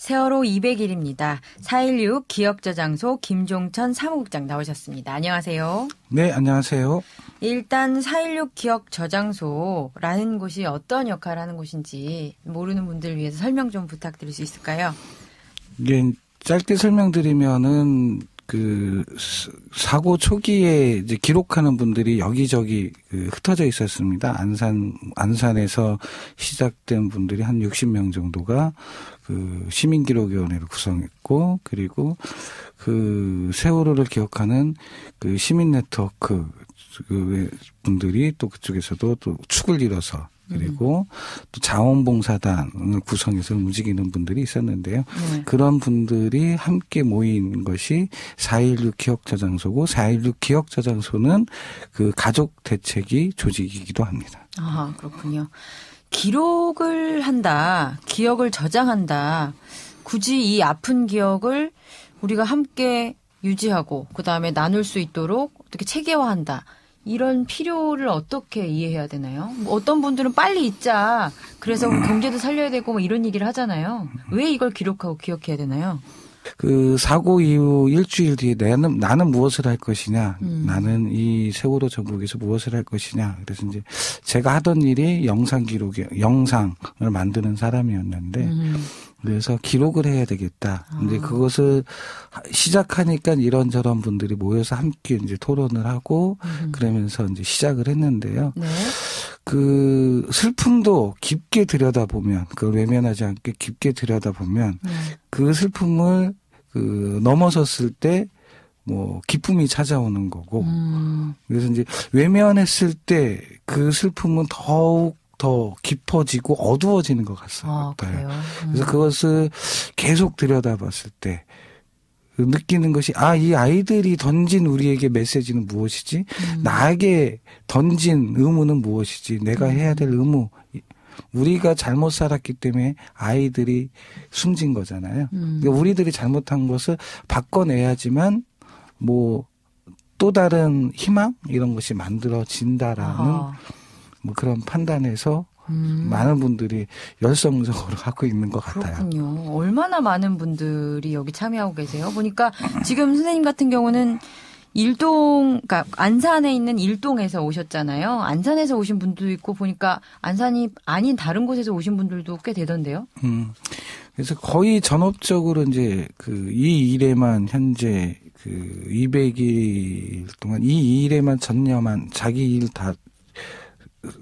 세월호 200일입니다. 4.16 기억저장소 김종천 사무국장 나오셨습니다. 안녕하세요. 네, 안녕하세요. 일단 4.16 기억저장소라는 곳이 어떤 역할을 하는 곳인지 모르는 분들을 위해서 설명 좀 부탁드릴 수 있을까요? 예, 짧게 설명드리면은 그 사고 초기에 이제 기록하는 분들이 여기저기 흩어져 있었습니다. 안산에서 시작된 분들이 한 60명 정도가 그 시민기록위원회를 구성했고, 그리고 그 세월호를 기억하는 그 시민 네트워크 그 분들이 또 그쪽에서도 또 축을 이뤄서, 그리고 또 자원봉사단을 구성해서 움직이는 분들이 있었는데요. 그런 분들이 함께 모인 것이 4.16 기억저장소고, 4.16 기억저장소는 그 가족 대책위 조직이기도 합니다. 아, 그렇군요. 기록을 한다, 기억을 저장한다. 굳이 이 아픈 기억을 우리가 함께 유지하고 그다음에 나눌 수 있도록 어떻게 체계화한다. 이런 필요를 어떻게 이해해야 되나요? 뭐 어떤 분들은 빨리 잊자. 그래서 경제도 살려야 되고 뭐 이런 얘기를 하잖아요. 왜 이걸 기록하고 기억해야 되나요? 그 사고 이후 일주일 뒤에 나는 무엇을 할 것이냐, 나는 이 세월호 전국에서 무엇을 할 것이냐. 그래서 이제 제가 하던 일이 영상을 만드는 사람이었는데, 그래서 기록을 해야 되겠다. 근데 그것을 시작하니까 이런저런 분들이 모여서 함께 이제 토론을 하고, 그러면서 이제 시작을 했는데요. 네. 그 슬픔도 깊게 들여다보면, 그걸 외면하지 않게 깊게 들여다보면, 그 슬픔을 그 넘어섰을 때 뭐 기쁨이 찾아오는 거고, 그래서 이제 외면했을 때 그 슬픔은 더욱 더 깊어지고 어두워지는 것 같아요. 그래서 그것을 계속 들여다봤을 때 느끼는 것이, 이 아이들이 던진 우리에게 메시지는 무엇이지? 나에게 던진 의무는 무엇이지? 내가 해야 될 의무. 우리가 잘못 살았기 때문에 아이들이 숨진 거잖아요. 그러니까 우리들이 잘못한 것을 바꿔내야지만 뭐 또 다른 희망 이런 것이 만들어진다라는 뭐 그런 판단에서 많은 분들이 열성적으로 하고 있는 것 같아요. 그렇군요. 얼마나 많은 분들이 여기 참여하고 계세요? 보니까 지금 선생님 같은 경우는 그러니까 안산에 있는 일동에서 오셨잖아요. 안산에서 오신 분도 있고 보니까 안산이 아닌 다른 곳에서 오신 분들도 꽤 되던데요. 그래서 거의 전업적으로 이제 이 일에만 현재 200일 동안 이 일에만 전념한, 자기 일 다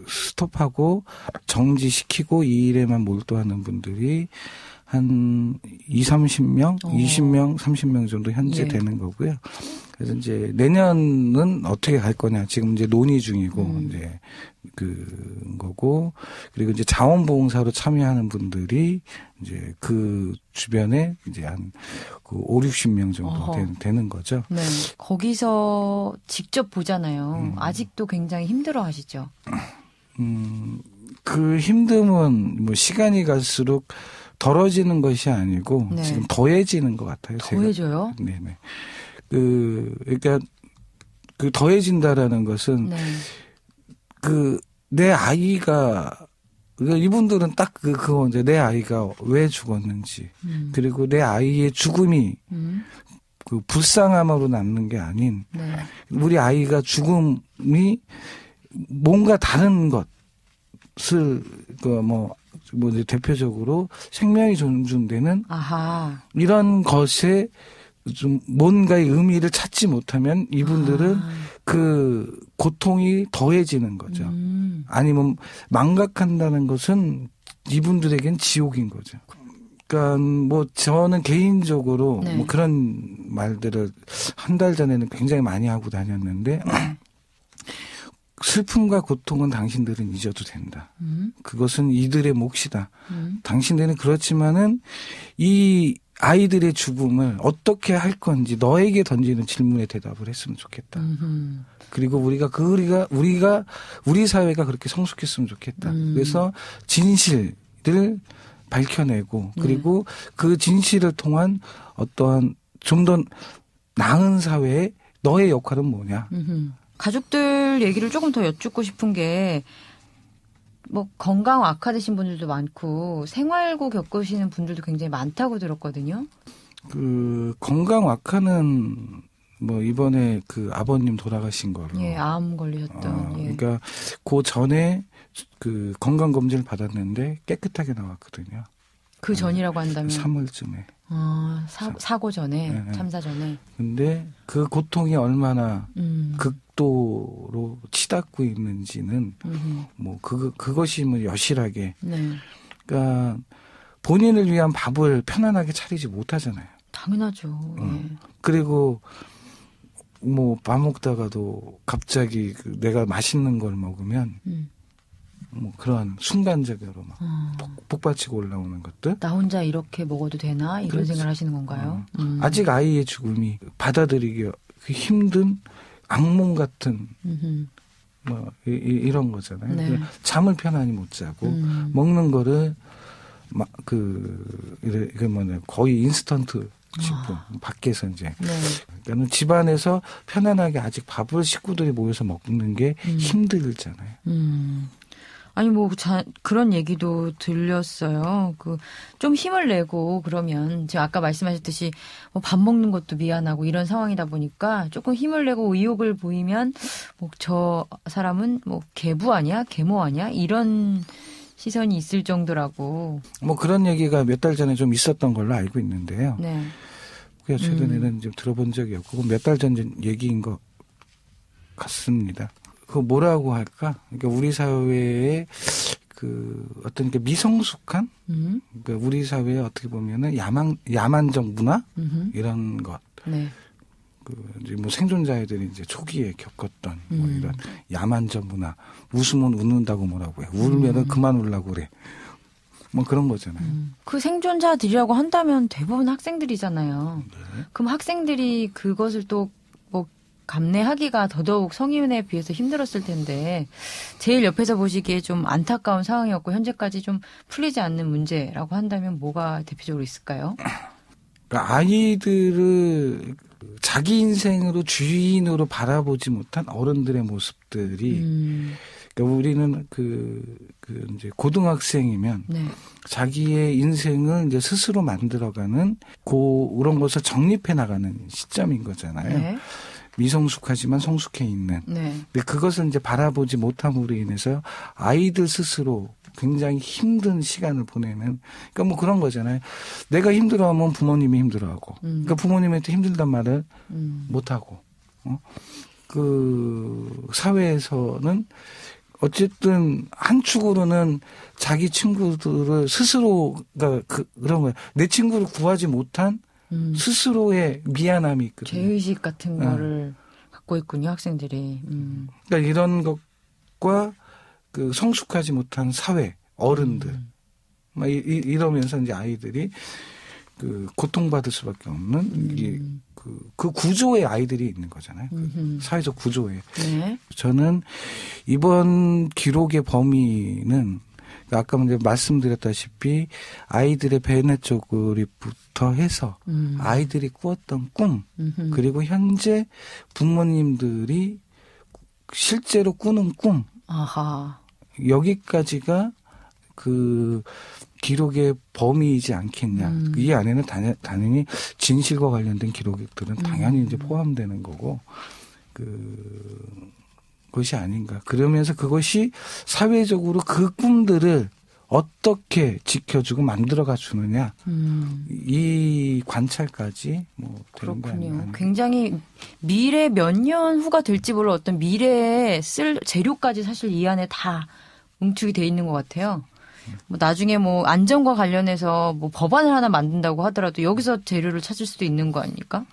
스톱하고 정지시키고 이 일에만 몰두하는 분들이 한 20명, 30명 정도 현재 되는 거고요. 그래서 이제 내년은 어떻게 갈 거냐, 지금 이제 논의 중이고, 이제 거고, 그리고 이제 자원봉사로 참여하는 분들이 이제 그 주변에 이제 한 5, 60명 정도 되는 거죠. 네. 거기서 직접 보잖아요. 아직도 굉장히 힘들어 하시죠? 그 힘듦은 뭐 시간이 갈수록 덜어지는 것이 아니고 지금 더해지는 것 같아요. 더해져요? 네네. 그러니까 더해진다라는 것은 내 아이가, 이분들은 딱 그거 이제 내 아이가 왜 죽었는지, 그리고 내 아이의 죽음이 그 불쌍함으로 남는 게 아닌, 우리 아이가 죽음이 뭔가 다른 것을 이제 대표적으로 생명이 존중되는 이런 것에 좀 뭔가의 의미를 찾지 못하면 이분들은 그 고통이 더해지는 거죠. 아니면 망각한다는 것은 이분들에겐 지옥인 거죠. 그러니까 뭐 저는 개인적으로 뭐 그런 말들을 한 달 전에는 굉장히 많이 하고 다녔는데, 슬픔과 고통은 당신들은 잊어도 된다. 그것은 이들의 몫이다. 당신들은 그렇지만은 이 아이들의 죽음을 어떻게 할 건지 너에게 던지는 질문에 대답을 했으면 좋겠다. 그리고 우리가 우리 사회가 그렇게 성숙했으면 좋겠다. 그래서 진실을 밝혀내고, 그리고 그 진실을 통한 어떠한 좀 더 나은 사회에 너의 역할은 뭐냐. 가족들 얘기를 조금 더 여쭙고 싶은 게, 뭐 건강 악화되신 분들도 많고 생활고 겪으시는 분들도 굉장히 많다고 들었거든요. 그 건강 악화는 뭐 이번에 그 아버님 돌아가신 거로. 예, 암 걸리셨던. 예. 그러니까 그 전에 그 건강 검진을 받았는데 깨끗하게 나왔거든요. 그 전이라고 한다면 3월쯤에. 사고 전에, 네. 참사 전에. 근데 그 고통이 얼마나 극도로 치닫고 있는지는 뭐 그것이 뭐 여실하게. 네. 그러니까 본인을 위한 밥을 편안하게 차리지 못하잖아요. 당연하죠. 예. 그리고 뭐 밥 먹다가도 갑자기 내가 맛있는 걸 먹으면 뭐 그런 순간적으로 막 복받치고 올라오는 것들. 나 혼자 이렇게 먹어도 되나? 이런 그렇지. 생각을 하시는 건가요? 아직 아이의 죽음이 받아들이기 힘든 악몽 같은 뭐 이런 거잖아요. 네. 잠을 편안히 못 자고 먹는 거를 막 이게 뭐냐 거의 인스턴트 식품 밖에서 이제 네. 그러니까 집안에서 편안하게 아직 밥을 식구들이 모여서 먹는 게 힘들잖아요. 아니 뭐 그런 얘기도 들렸어요. 좀 힘을 내고 그러면 지금 아까 말씀하셨듯이 뭐 밥 먹는 것도 미안하고 이런 상황이다 보니까 조금 힘을 내고 의욕을 보이면 뭐 저 사람은 뭐 계부 아니야, 계모 아니야 이런 시선이 있을 정도라고. 뭐 그런 얘기가 몇 달 전에 좀 있었던 걸로 알고 있는데요. 네. 그래서 최근에는 좀 들어본 적이 없고 몇 달 전 얘기인 것 같습니다. 그 뭐라고 할까? 그러니까 우리 사회에 그 어떤 게 미성숙한 그러니까 우리 사회에 어떻게 보면은 야만적 문화 이런 것. 네. 이제 뭐 생존자애들이 이제 초기에 겪었던 뭐 이런 야만적 문화. 웃으면 웃는다고 뭐라고 해. 울면은 그만 울라고 그래. 뭐 그런 거잖아요. 그 생존자들이라고 한다면 대부분 학생들이잖아요. 네. 그럼 학생들이 그것을 또 뭐 감내하기가 더더욱 성인에 비해서 힘들었을 텐데 제일 옆에서 보시기에 좀 안타까운 상황이었고 현재까지 좀 풀리지 않는 문제라고 한다면 뭐가 대표적으로 있을까요? 그러니까 아이들을 자기 인생으로 주인으로 바라보지 못한 어른들의 모습들이 그러니까 우리는 이제 고등학생이면 네. 자기의 인생을 이제 스스로 만들어가는 그런 것을 정립해 나가는 시점인 거잖아요. 네. 미성숙하지만 성숙해 있는. 네. 근데 그것을 이제 바라보지 못함으로 인해서 아이들 스스로 굉장히 힘든 시간을 보내는. 그러니까 뭐 그런 거잖아요. 내가 힘들어하면 부모님이 힘들어하고. 그러니까 부모님한테 힘들단 말을 못하고. 그 사회에서는 어쨌든 한 축으로는 자기 친구들을 스스로가 그런 거야. 내 친구를 구하지 못한 스스로의 미안함이 있거든요. 죄의식 같은 거를 갖고 있군요, 학생들이. 그러니까 이런 것과 그 성숙하지 못한 사회, 어른들. 막 이러면서 이제 아이들이 그 고통받을 수밖에 없는 이게 그 구조의 아이들이 있는 거잖아요. 그 사회적 구조에. 네. 저는 이번 기록의 범위는 아까 먼저 말씀드렸다시피 아이들의 배내 쪼그리부터 해서 아이들이 꾸었던 꿈 그리고 현재 부모님들이 실제로 꾸는 꿈 아하. 여기까지가 그 기록의 범위이지 않겠냐. 이 안에는 당연히 진실과 관련된 기록들은 당연히 이제 포함되는 거고 그것이 아닌가. 그러면서 그것이 사회적으로 그 꿈들을 어떻게 지켜주고 만들어가 주느냐. 이 관찰까지 뭐 그렇군요. 굉장히 미래 몇 년 후가 될지 몰라 어떤 미래에 쓸 재료까지 사실 이 안에 다 응축이 돼 있는 것 같아요. 뭐 나중에 뭐 안전과 관련해서 뭐 법안을 하나 만든다고 하더라도 여기서 재료를 찾을 수도 있는 거 아닙니까?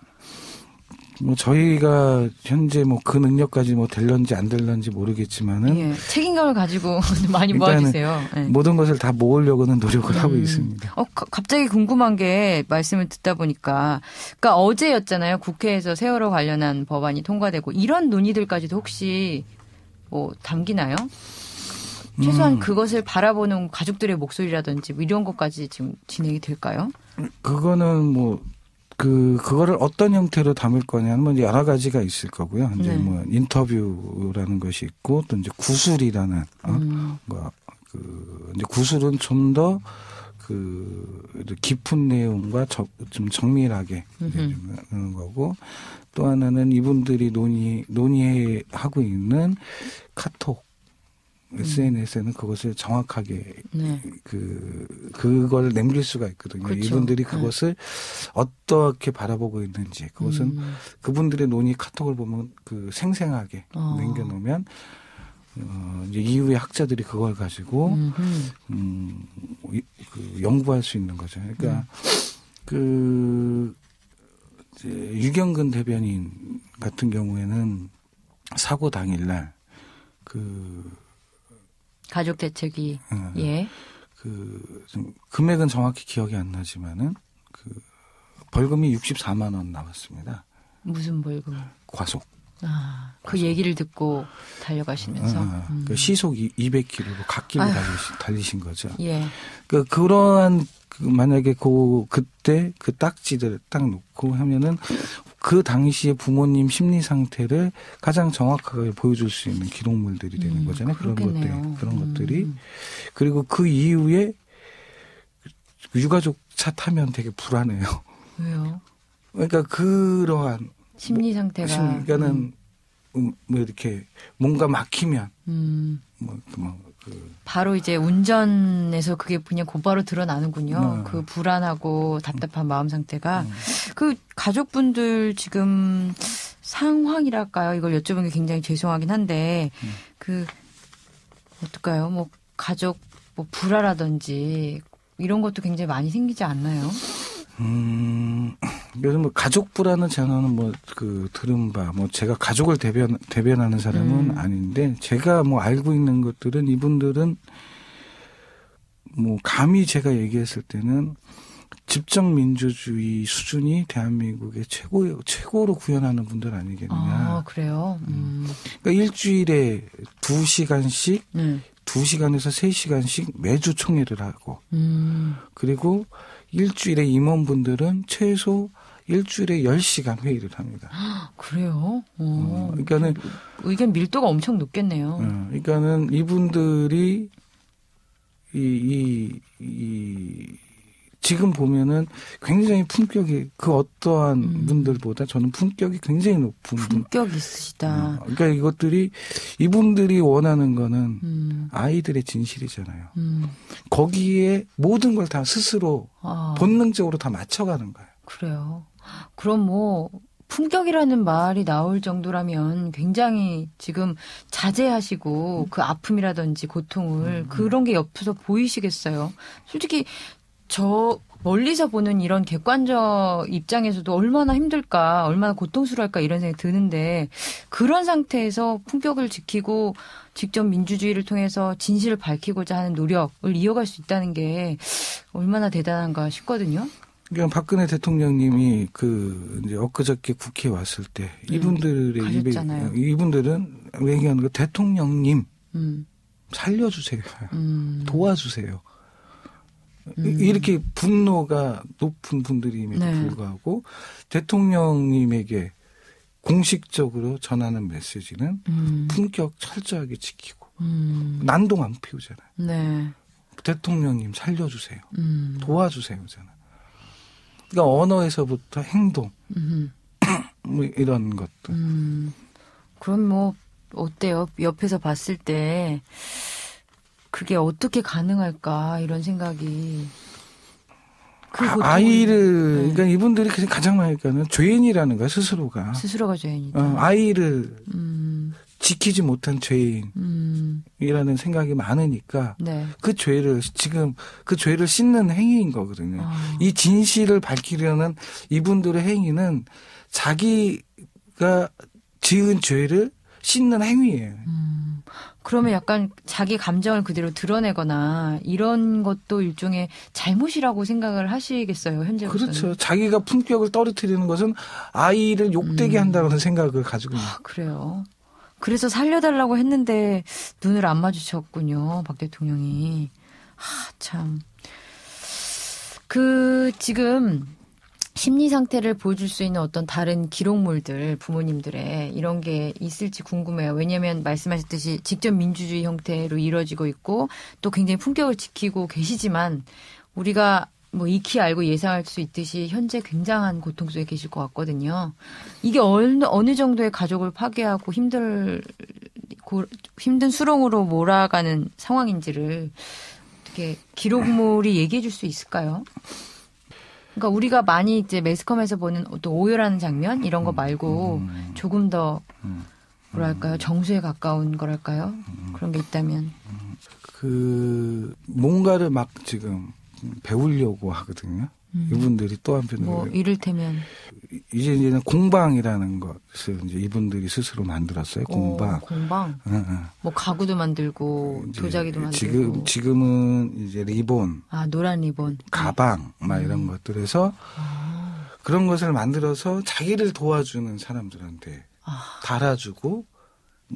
뭐 저희가 현재 뭐 그 능력까지 뭐 될런지 안 될런지 모르겠지만은 예, 책임감을 가지고 많이 모아주세요. 예. 모든 것을 다 모으려고는 노력을 하고 있습니다. 갑자기 궁금한 게 말씀을 듣다 보니까 그러니까 어제였잖아요. 국회에서 세월호 관련한 법안이 통과되고 이런 논의들까지도 혹시 뭐 담기나요? 최소한 그것을 바라보는 가족들의 목소리라든지 뭐 이런 것까지 지금 진행이 될까요? 그거는 뭐 그거를 어떤 형태로 담을 거냐는 뭐 여러 가지가 있을 거고요. 이제 네. 뭐 인터뷰라는 것이 있고 또 이제 구술이라는 뭐 이제 구술은 좀 더 깊은 내용과 좀 정밀하게 하는 거고, 또 하나는 이분들이 논의하고 있는 카톡, SNS에는 그것을 정확하게 네. 그걸 남길 수가 있거든요. 그렇죠. 이분들이 그것을 어떻게 바라보고 있는지, 그것은 그분들의 논의 카톡을 보면 생생하게 남겨놓으면 이제 이후에 학자들이 그걸 가지고 연구할 수 있는 거죠. 그러니까 이제 유경근 대변인 같은 경우에는 사고 당일날 가족 대책위 예. 좀 금액은 정확히 기억이 안 나지만은 벌금이 64만 원 나왔습니다. 무슨 벌금? 과속. 그 얘기를 듣고 달려가시면서 시속 200km로 갓길로 달리신 거죠. 예. 그러한 만약에 그때 그 딱지를 딱 놓고 하면은 그 당시에 부모님 심리 상태를 가장 정확하게 보여줄 수 있는 기록물들이 되는 거잖아요. 그런 것들이. 그리고 그 이후에 유가족 차 타면 되게 불안해요. 왜요? 그러니까 그러한 심리 상태가. 그러니까는 뭐 이렇게 뭔가 막히면 바로 이제 운전에서 그게 그냥 곧바로 드러나는군요. 그 불안하고 답답한 마음 상태가. 그 가족분들 지금 상황이랄까요? 이걸 여쭤본 게 굉장히 죄송하긴 한데 어떨까요? 뭐 가족 뭐 불화라든지 이런 것도 굉장히 많이 생기지 않나요? 그래서 뭐 가족 불화는 저는 들은 바, 제가 가족을 대변하는 사람은 아닌데, 제가 알고 있는 것들은 이분들은 감히 제가 얘기했을 때는 집정민주주의 수준이 대한민국의 최고로 구현하는 분들 아니겠느냐. 그래요? 그러니까 일주일에 2시간씩, 2시간에서 3시간씩 매주 총회를 하고, 그리고 일주일에 임원분들은 최소 일주일에 10시간 회의를 합니다. 그래요? 그러니까는 의견 밀도가 엄청 높겠네요. 그러니까는 이분들이 지금 보면은 굉장히 품격이 그 어떠한 분들보다 저는 품격이 굉장히 높은 품격 있으시다. 그러니까 이분들이 원하는 거는 아이들의 진실이잖아요. 거기에 모든 걸 다 스스로 본능적으로 다 맞춰가는 거예요. 그래요. 그럼 품격이라는 말이 나올 정도라면 굉장히 지금 자제하시고 그 아픔이라든지 고통을 그런 게 옆에서 보이시겠어요. 솔직히 저 멀리서 보는 이런 객관적 입장에서도 얼마나 힘들까, 얼마나 고통스러울까 이런 생각이 드는데 그런 상태에서 품격을 지키고 직접 민주주의를 통해서 진실을 밝히고자 하는 노력을 이어갈 수 있다는 게 얼마나 대단한가 싶거든요. 그러니까 박근혜 대통령님이 이제 엊그저께 국회에 왔을 때 이분들은 얘기하는 거 대통령님 살려주세요. 도와주세요. 이렇게 분노가 높은 분들임에도 불구하고 대통령님에게 공식적으로 전하는 메시지는 품격 철저하게 지키고 난동 안 피우잖아요. 네. 대통령님 살려주세요. 도와주세요잖아요. 그러니까 언어에서부터 행동 이런 것들. 그럼 어때요? 옆에서 봤을 때 그게 어떻게 가능할까 이런 생각이. 그러니까 이분들이 가장 많이 하니까는 죄인이라는 거야, 스스로가 죄인이다. 아이를 지키지 못한 죄인이라는 생각이 많으니까 그 죄를 씻는 행위인 거거든요. 이 진실을 밝히려는 이분들의 행위는 자기가 지은 죄를 씻는 행위예요. 그러면 약간 자기 감정을 그대로 드러내거나 이런 것도 일종의 잘못이라고 생각을 하시겠어요, 현재로서는? 그렇죠. 자기가 품격을 떨어뜨리는 것은 아이를 욕되게 한다는 생각을 가지고 있는. 그래요. 그래서 살려달라고 했는데 눈을 안 마주쳤군요, 박 대통령이. 참. 지금 심리 상태를 보여줄 수 있는 어떤 다른 기록물들, 부모님들의 이런 게 있을지 궁금해요. 왜냐하면 말씀하셨듯이 직접 민주주의 형태로 이루어지고 있고 또 굉장히 품격을 지키고 계시지만 우리가 뭐 익히 알고 예상할 수 있듯이 현재 굉장한 고통 속에 계실 것 같거든요. 이게 어느 정도의 가족을 파괴하고 힘든 수렁으로 몰아가는 상황인지를 어떻게 기록물이 얘기해 줄 수 있을까요? 그러니까 우리가 많이 이제 매스컴에서 보는 또 오열하는 장면 이런 거 말고 조금 더 뭐랄까요? 정수에 가까운 거랄까요? 그런 게 있다면. 뭔가를 막 지금 배우려고 하거든요. 이분들이 또 한편으로. 뭐 이를테면. 이제는 공방이라는 것을 이제 이분들이 스스로 만들었어요. 공방. 공방. 응. 뭐 가구도 만들고 도자기도 만들고. 지금은 이제 리본. 노란 리본. 가방 막 이런 것들에서 그런 것을 만들어서 자기를 도와주는 사람들한테 달아주고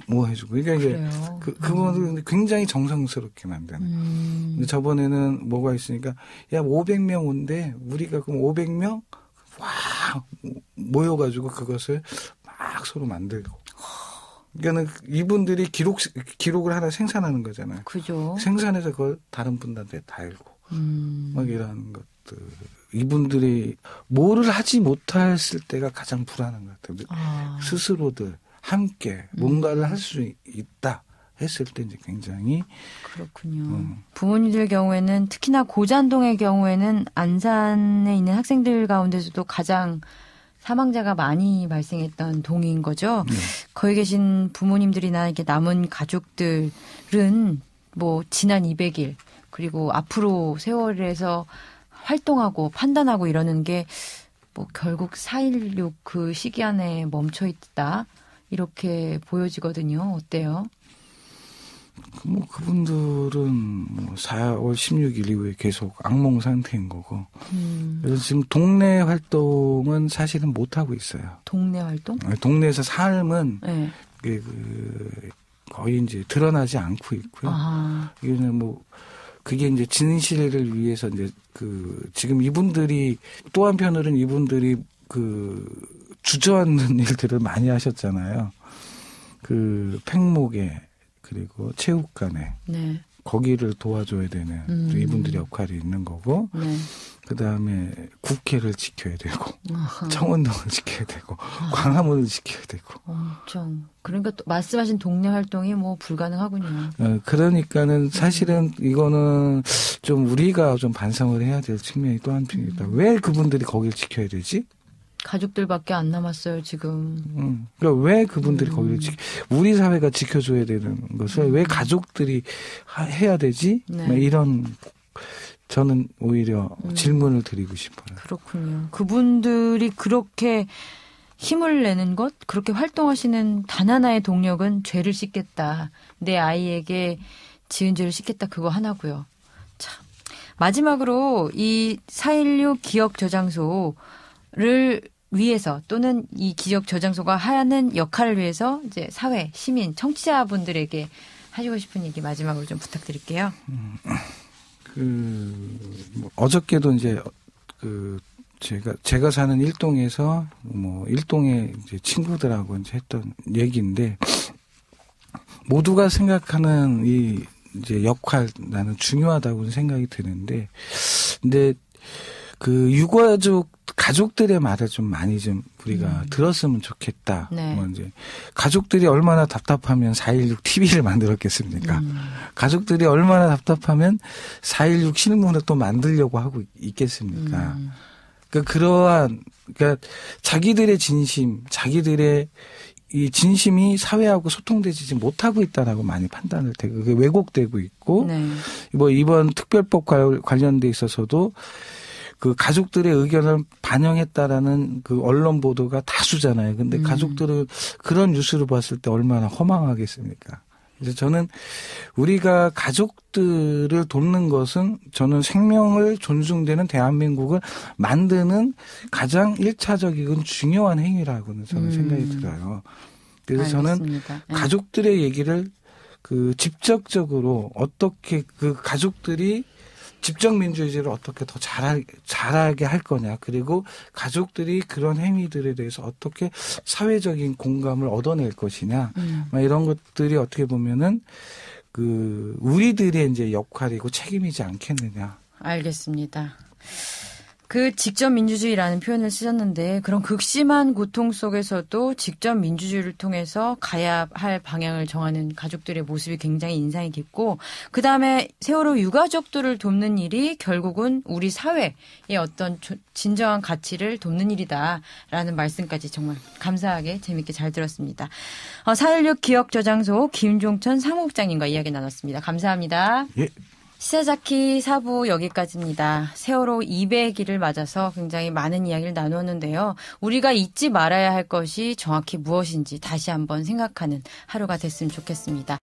뭐 해주고. 그러니까 이게 그거는 굉장히 정성스럽게 만드는. 근데 저번에는 뭐가 있으니까 야 500명 온대. 우리가 그럼 500명 와 모여가지고 그것을 막 서로 만들고. 그러니까는 이분들이 기록을 하나 생산하는 거잖아요. 그죠. 생산해서 그걸 다른 분들한테 달고 막 이런 것들. 이분들이 뭐를 하지 못했을 때가 가장 불안한 것 같아요. 스스로들 함께 뭔가를 할 수 있다 했을 때 이제 굉장히 그렇군요. 부모님들 경우에는 특히나 고잔동의 경우에는 안산에 있는 학생들 가운데서도 가장 사망자가 많이 발생했던 동인 거죠. 네. 거기 계신 부모님들이나 이렇게 남은 가족들은 뭐 지난 200일 그리고 앞으로 세월에서 활동하고 판단하고 이러는 게 뭐 결국 4.16 그 시기 안에 멈춰 있다. 이렇게 보여지거든요. 어때요? 뭐 그분들은 뭐 4월 16일 이후에 계속 악몽 상태인 거고. 그래서 지금 동네 활동은 사실은 못 하고 있어요. 동네 활동? 동네에서 삶은 거의 이제 드러나지 않고 있고요. 이거는 뭐 그게 이제 진실을 위해서 이제 지금 이분들이 또 한편으로는 이분들이 주저앉는 일들을 많이 하셨잖아요. 팽목에 그리고 체육관에 네. 거기를 도와줘야 되는 이분들의 역할이 있는 거고 그다음에 국회를 지켜야 되고 청원동을 지켜야 되고 광화문을 지켜야 되고 엄청 그러니까 또 말씀하신 동네 활동이 뭐 불가능하군요. 그러니까는 사실은 이거는 좀 우리가 좀 반성을 해야 될 측면이 또 한편 있다. 왜 그분들이 거기를 지켜야 되지? 가족들밖에 안 남았어요 지금. 그러니까 왜 그분들이 거기를 우리 사회가 지켜줘야 되는 것을 왜 가족들이 해야 되지? 네. 이런 저는 오히려 질문을 드리고 싶어요. 그렇군요. 그분들이 그렇게 힘을 내는 것, 그렇게 활동하시는 단 하나의 동력은 죄를 씻겠다. 내 아이에게 지은 죄를 씻겠다. 그거 하나고요. 참. 마지막으로 이 4.16 기억 저장소를 위해서 또는 이 기억 저장소가 하는 역할을 위해서 이제 사회, 시민, 청취자분들에게 하시고 싶은 얘기 마지막으로 좀 부탁드릴게요. 뭐 어저께도 이제 제가 사는 일동에서 뭐 일동의 이제 친구들하고 이제 했던 얘기인데 모두가 생각하는 이 이제 역할 나는 중요하다고 생각이 드는데 근데 가족들의 말을 좀 많이 좀 우리가 들었으면 좋겠다. 네. 뭐 이제 가족들이 얼마나 답답하면 4.16 TV를 만들었겠습니까? 가족들이 얼마나 답답하면 4.16 실문을 또 만들려고 하고 있겠습니까? 그러니까 자기들의 진심, 자기들의 이 진심이 사회하고 소통되지 못하고 있다라고 많이 판단을 되고 그게 왜곡되고 있고 네. 뭐 이번 특별법 관련돼 있어서도 그 가족들의 의견을 반영했다라는 그 언론 보도가 다수잖아요. 근데 가족들은 그런 뉴스를 봤을 때 얼마나 허망하겠습니까? 그래서 저는 우리가 가족들을 돕는 것은 저는 생명을 존중되는 대한민국을 만드는 가장 1차적이고 중요한 행위라고는 저는 생각이 들어요. 그래서 알겠습니다. 저는 가족들의 얘기를 직접적으로 어떻게 그 가족들이 집정민주주의를 어떻게 더 잘하게 할 거냐. 그리고 가족들이 그런 행위들에 대해서 어떻게 사회적인 공감을 얻어낼 것이냐. 이런 것들이 어떻게 보면은 우리들의 이제 역할이고 책임이지 않겠느냐. 알겠습니다. 그 직접 민주주의라는 표현을 쓰셨는데 그런 극심한 고통 속에서도 직접 민주주의를 통해서 가야 할 방향을 정하는 가족들의 모습이 굉장히 인상이 깊고 그다음에 세월호 유가족들을 돕는 일이 결국은 우리 사회의 어떤 진정한 가치를 돕는 일이다라는 말씀까지 정말 감사하게 재밌게 잘 들었습니다. 4.16 기억저장소 김종천 사무국장님과 이야기 나눴습니다. 감사합니다. 예. 시사자키 4부 여기까지입니다. 세월호 200일을 맞아서 굉장히 많은 이야기를 나누었는데요. 우리가 잊지 말아야 할 것이 정확히 무엇인지 다시 한번 생각하는 하루가 됐으면 좋겠습니다.